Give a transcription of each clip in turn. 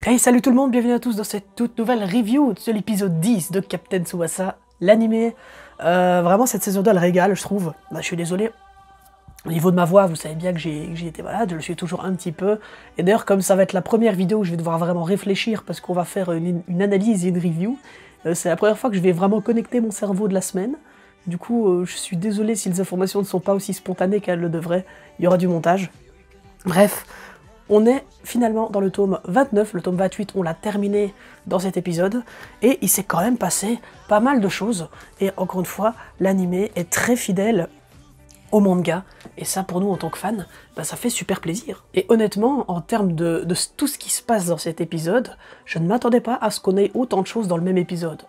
Hey, salut tout le monde, bienvenue à tous dans cette toute nouvelle review de l'épisode 10 de Captain Tsubasa, l'animé. Vraiment, cette saison 2, elle régale, je trouve. Je suis désolé. Au niveau de ma voix, vous savez bien que j'ai été malade, je le suis toujours un petit peu. Et d'ailleurs, comme ça va être la première vidéo où je vais devoir vraiment réfléchir parce qu'on va faire une analyse et une review, c'est la première fois que je vais vraiment connecter mon cerveau de la semaine. Du coup, je suis désolé si les informations ne sont pas aussi spontanées qu'elles le devraient. Il y aura du montage. Bref. On est finalement dans le tome 29, le tome 28, on l'a terminé dans cet épisode, et il s'est quand même passé pas mal de choses, et encore une fois, l'animé est très fidèle au manga, et ça pour nous en tant que fans, ça fait super plaisir. Et honnêtement, en termes de tout ce qui se passe dans cet épisode, je ne m'attendais pas à ce qu'on ait autant de choses dans le même épisode.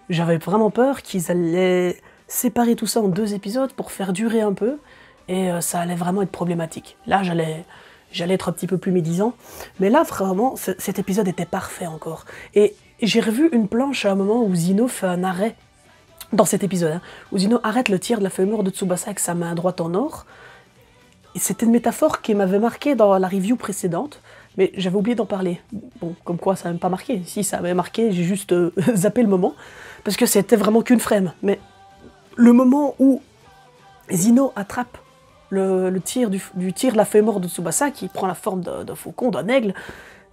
J'avais vraiment peur qu'ils allaient séparer tout ça en 2 épisodes pour faire durer un peu, et ça allait vraiment être problématique. Là, j'allais être un petit peu plus médisant, mais là, vraiment, cet épisode était parfait encore. Et j'ai revu une planche à un moment où Zino fait un arrêt, dans cet épisode, où Zino arrête le tir de la feuille morte de Tsubasa avec sa main droite en or. C'était une métaphore qui m'avait marqué dans la review précédente, mais j'avais oublié d'en parler. Bon, comme quoi ça m'a même pas marqué. Si, ça m'avait marqué, j'ai juste zappé le moment, parce que c'était vraiment qu'une frame. Mais le moment où Zino attrape le tir du tir de la feuille morte de Tsubasa, qui prend la forme d'un faucon, d'un aigle,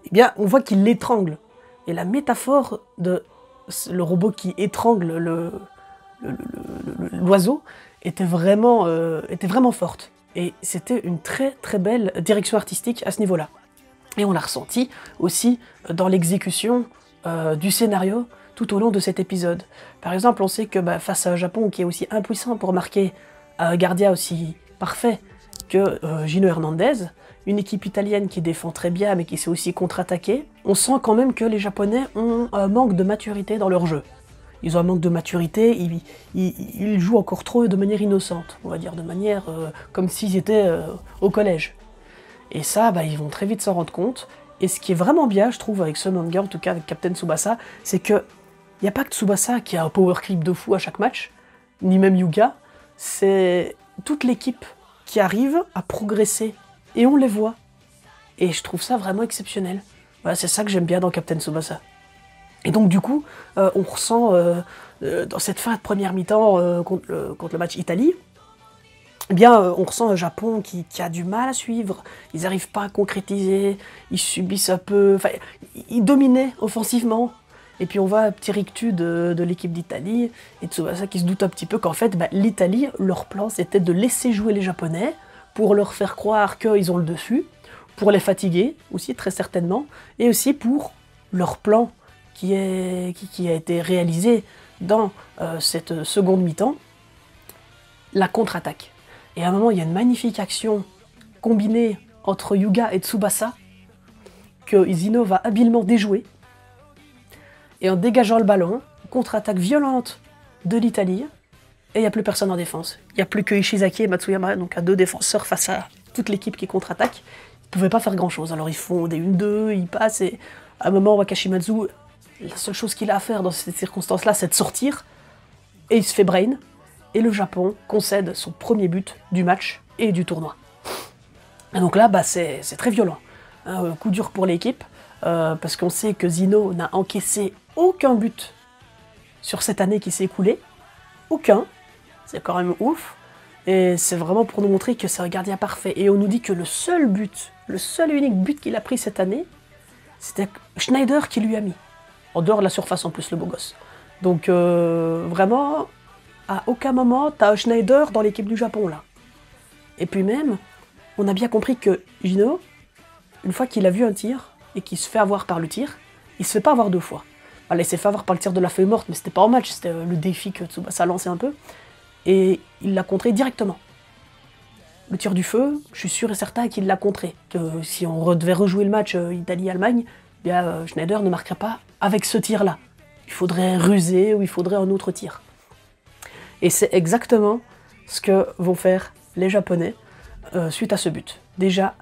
eh bien, on voit qu'il l'étrangle. Et la métaphore de le robot qui étrangle l'oiseau était vraiment forte. Et c'était une très très belle direction artistique à ce niveau-là. Et on l'a ressenti aussi dans l'exécution du scénario tout au long de cet épisode. Par exemple, on sait que face à un Japon qui est aussi impuissant pour marquer un gardien aussi parfait que Gino Hernandez, une équipe italienne qui défend très bien mais qui sait aussi contre-attaquer, on sent quand même que les Japonais ont un manque de maturité dans leur jeu. Ils ont un manque de maturité, ils jouent encore trop de manière innocente, on va dire, de manière comme s'ils étaient au collège. Et ça, ils vont très vite s'en rendre compte. Et ce qui est vraiment bien, je trouve, avec ce manga, en tout cas avec Captain Tsubasa, c'est que il n'y a pas que Tsubasa qui a un power clip de fou à chaque match, ni même Yuga, c'est toute l'équipe qui arrive à progresser, et on les voit. Et je trouve ça vraiment exceptionnel. Voilà, c'est ça que j'aime bien dans Captain Tsubasa. Et donc du coup, on ressent dans cette fin de première mi-temps contre le match Italie, eh bien, on ressent un Japon qui a du mal à suivre, ils n'arrivent pas à concrétiser, ils subissent un peu... Enfin, ils dominaient offensivement. Et puis on voit un petit rictus de l'équipe d'Italie, et Tsubasa qui se doute un petit peu qu'en fait, l'Italie, leur plan c'était de laisser jouer les Japonais, pour leur faire croire qu'ils ont le dessus, pour les fatiguer aussi très certainement, et aussi pour leur plan qui a été réalisé dans cette seconde mi-temps, la contre-attaque. Et à un moment, il y a une magnifique action combinée entre Yuga et Tsubasa, que Zino va habilement déjouer, et en dégageant le ballon, contre-attaque violente de l'Italie, et il n'y a plus personne en défense. Il n'y a plus que Ishizaki et Matsuyama, donc à 2 défenseurs face à toute l'équipe qui contre-attaque. Ils ne pouvaient pas faire grand-chose, alors ils font des 1-2, ils passent, et à un moment, Wakashimazu, la seule chose qu'il a à faire dans ces circonstances-là, c'est de sortir, et il se fait brain, et le Japon concède son premier but du match et du tournoi. Et donc là, c'est très violent. Un coup dur pour l'équipe, parce qu'on sait que Zino n'a encaissé aucun but sur cette année qui s'est écoulée. Aucun. C'est quand même ouf. Et c'est vraiment pour nous montrer que c'est un gardien parfait. Et on nous dit que le seul et unique but qu'il a pris cette année, c'était Schneider qui lui a mis. En dehors de la surface en plus, le beau gosse. Donc vraiment, à aucun moment, t'as un Schneider dans l'équipe du Japon là. Et puis même, on a bien compris que Gino, une fois qu'il a vu un tir, et qu'il se fait avoir par le tir, il se fait pas avoir 2 fois. Il s'est fait avoir par le tir de la feuille morte, mais c'était pas en match, c'était le défi que Tsubasa lançait un peu. Et il l'a contré directement. Le tir du feu, je suis sûr et certain qu'il l'a contré. Que si on devait rejouer le match Italie-Allemagne, Schneider ne marquerait pas avec ce tir-là. Il faudrait ruser ou il faudrait un autre tir. Et c'est exactement ce que vont faire les Japonais suite à ce but. Déjà,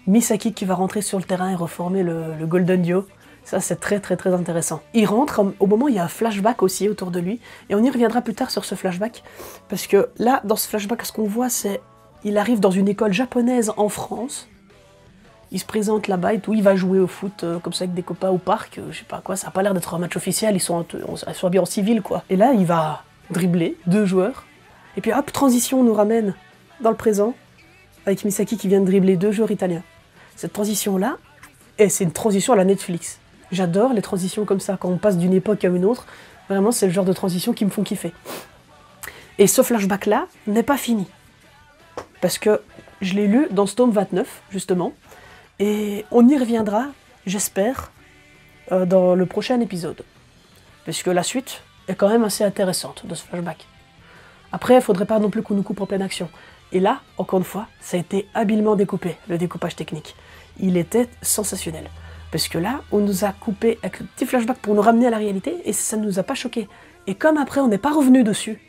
Misaki qui va rentrer sur le terrain et reformer le Golden Dio. Ça, c'est très très très intéressant. Il rentre, au moment où il y a un flashback aussi autour de lui, et on y reviendra plus tard sur ce flashback, parce que là, dans ce flashback, ce qu'on voit, c'est il arrive dans une école japonaise en France, il se présente là-bas et tout, il va jouer au foot comme ça avec des copains au parc, je sais pas quoi, ça a pas l'air d'être un match officiel, ils sont habillés en civil quoi. Et là, il va dribbler 2 joueurs, et puis hop, transition, on nous ramène dans le présent, avec Misaki qui vient de dribbler 2 joueurs italiens. Cette transition-là, c'est une transition à la Netflix. J'adore les transitions comme ça, quand on passe d'une époque à une autre, vraiment c'est le genre de transition qui me font kiffer. Et ce flashback-là n'est pas fini, parce que je l'ai lu dans ce tome 29, justement, et on y reviendra, j'espère, dans le prochain épisode. Parce que la suite est quand même assez intéressante de ce flashback. Après, il ne faudrait pas non plus qu'on nous coupe en pleine action. Et là, encore une fois, ça a été habilement découpé, le découpage technique. Il était sensationnel. Parce que là, on nous a coupé avec le petit flashback pour nous ramener à la réalité, et ça ne nous a pas choqués. Et comme après, on n'est pas revenu dessus,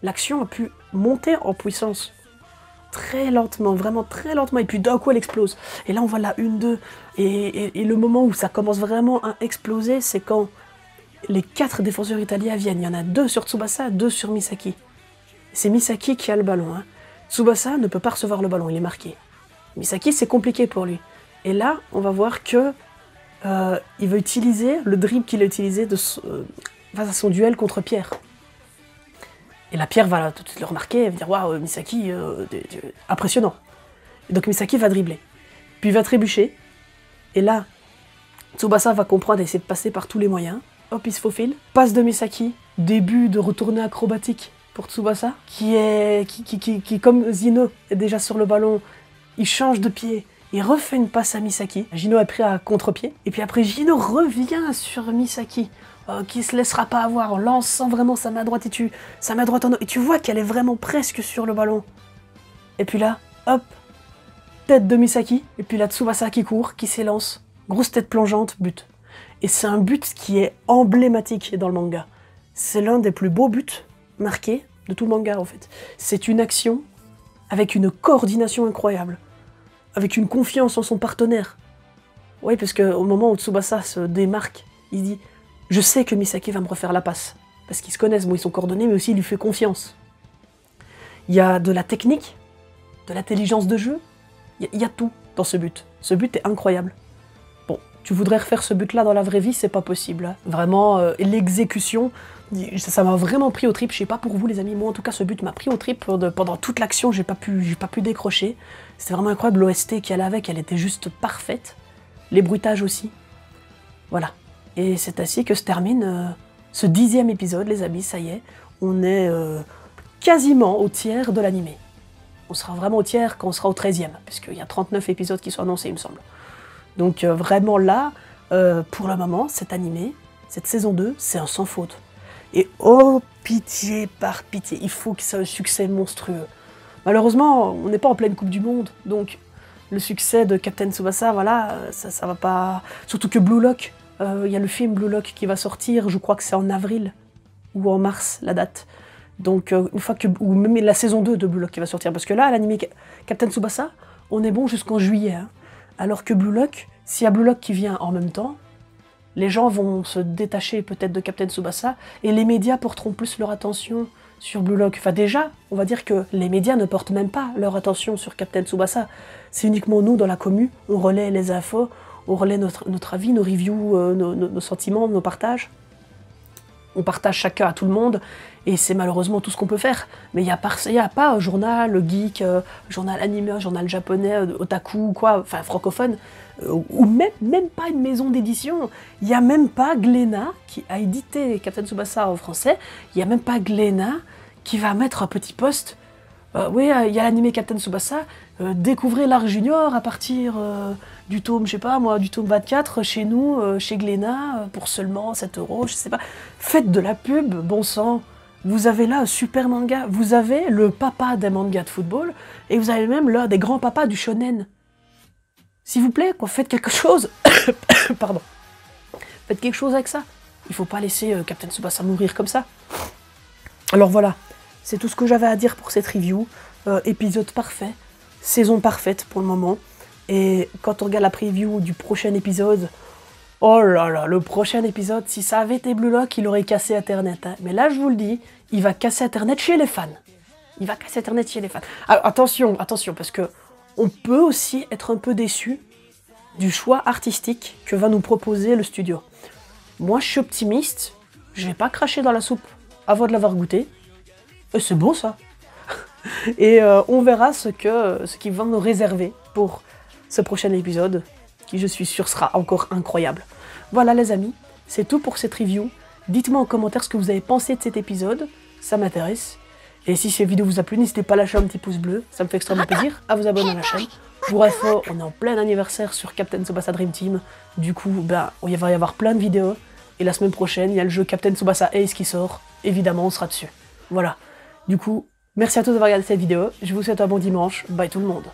l'action a pu monter en puissance. Très lentement, vraiment très lentement, et puis d'un coup elle explose. Et là on voit la 1-2, et le moment où ça commence vraiment à exploser, c'est quand les 4 défenseurs italiens viennent. Il y en a 2 sur Tsubasa, 2 sur Misaki. C'est Misaki qui a le ballon. Hein. Tsubasa ne peut pas recevoir le ballon, il est marqué. Misaki, c'est compliqué pour lui. Et là, on va voir que il veut utiliser le dribble qu'il a utilisé face à son duel contre Pierre. Et la Pierre va tout de suite le remarquer, elle va dire « Waouh, Misaki, impressionnant !» Et donc Misaki va dribbler. Puis il va trébucher. Et là, Tsubasa va comprendre et essayer de passer par tous les moyens. Hop, il se faufile. Passe de Misaki. Début de retournée acrobatique pour Tsubasa, qui comme Zino est déjà sur le ballon, il change de pied. Il refait une passe à Misaki. Gino est pris à contre-pied. Et puis après, Gino revient sur Misaki. Qui se laissera pas avoir en lançant vraiment sa main droite et tu vois qu'elle est vraiment presque sur le ballon. Et puis là, hop, tête de Misaki, et puis là Tsubasa qui court, qui s'élance, grosse tête plongeante, but. Et c'est un but qui est emblématique dans le manga. C'est l'un des plus beaux buts marqués de tout le manga en fait. C'est une action avec une coordination incroyable, avec une confiance en son partenaire. Oui, parce qu'au moment où Tsubasa se démarque, il dit « Je sais que Misaki va me refaire la passe. » Parce qu'ils se connaissent, bon, ils sont coordonnés, mais aussi il lui fait confiance. Il y a de la technique, de l'intelligence de jeu, il y a tout dans ce but. Ce but est incroyable. Bon, tu voudrais refaire ce but-là dans la vraie vie, c'est pas possible. Hein. Vraiment, l'exécution, ça m'a vraiment pris aux tripes. Je sais pas pour vous les amis, moi en tout cas ce but m'a pris aux tripes pendant toute l'action, j'ai pas pu décrocher. C'était vraiment incroyable, l'OST qui allait avec, elle était juste parfaite. Les bruitages aussi. Voilà. Et c'est ainsi que se termine ce 10e épisode, les amis, ça y est. On est quasiment au tiers de l'animé. On sera vraiment au tiers quand on sera au 13e, puisqu'il y a 39 épisodes qui sont annoncés, il me semble. Donc vraiment là, pour le moment, cet animé, cette saison 2, c'est un sans faute. Et oh, pitié par pitié, il faut que ça ait un succès monstrueux. Malheureusement, on n'est pas en pleine Coupe du Monde, donc le succès de Captain Tsubasa, voilà, ça va pas... Surtout que Blue Lock, il y a le film Blue Lock qui va sortir, je crois que c'est en avril ou en mars, la date. Donc, une fois que... Ou même la saison 2 de Blue Lock qui va sortir, parce que là, l'anime Captain Tsubasa, on est bon jusqu'en juillet. Hein. Alors que Blue Lock, s'il y a Blue Lock qui vient en même temps, les gens vont se détacher peut-être de Captain Tsubasa, et les médias porteront plus leur attention sur Blue Lock. Enfin déjà, on va dire que les médias ne portent même pas leur attention sur Captain Tsubasa. C'est uniquement nous, dans la commu, on relaie les infos, on relaie notre avis, nos reviews, nos sentiments, nos partages. On partage chacun à tout le monde, et c'est malheureusement tout ce qu'on peut faire. Mais il n'y a pas un journal geek, journal animé, journal japonais, otaku, quoi, enfin francophone, ou même pas une maison d'édition. Il n'y a même pas Glénat qui a édité Captain Tsubasa en français, il n'y a même pas Glénat qui va mettre un petit post. Oui, il y a l'animé Captain Tsubasa, découvrez l'art junior à partir du tome, je sais pas moi, du tome 24 chez nous, chez Glénat, pour seulement 7 €, je sais pas. Faites de la pub, bon sang. Vous avez là un super manga, vous avez le papa des mangas de football, et vous avez même l'un des grands papas du shonen. S'il vous plaît, quoi, faites quelque chose. Pardon. Faites quelque chose avec ça. Il faut pas laisser Captain Tsubasa mourir comme ça. Alors voilà, c'est tout ce que j'avais à dire pour cette review. Épisode parfait, saison parfaite pour le moment. Et quand on regarde la preview du prochain épisode, oh là là, le prochain épisode, si ça avait été Blue Lock, il aurait cassé Internet. Hein. Mais là, je vous le dis, il va casser Internet chez les fans. Il va casser Internet chez les fans. Alors attention, parce que on peut aussi être un peu déçu du choix artistique que va nous proposer le studio. Moi, je suis optimiste, je vais pas cracher dans la soupe avant de l'avoir goûté. Et c'est bon ça. Et on verra ce qu'ils vont nous réserver pour ce prochain épisode, qui je suis sûr sera encore incroyable. Voilà les amis, c'est tout pour cette review. Dites-moi en commentaire ce que vous avez pensé de cet épisode, ça m'intéresse. Et si cette vidéo vous a plu, n'hésitez pas à lâcher un petit pouce bleu, ça me fait extrêmement plaisir, à vous abonner à la chaîne. Pour info, on est en plein anniversaire sur Captain Tsubasa Dream Team, du coup, il va y avoir plein de vidéos. Et la semaine prochaine, il y a le jeu Captain Tsubasa Ace qui sort, évidemment on sera dessus. Voilà, du coup, merci à tous d'avoir regardé cette vidéo, je vous souhaite un bon dimanche, bye tout le monde.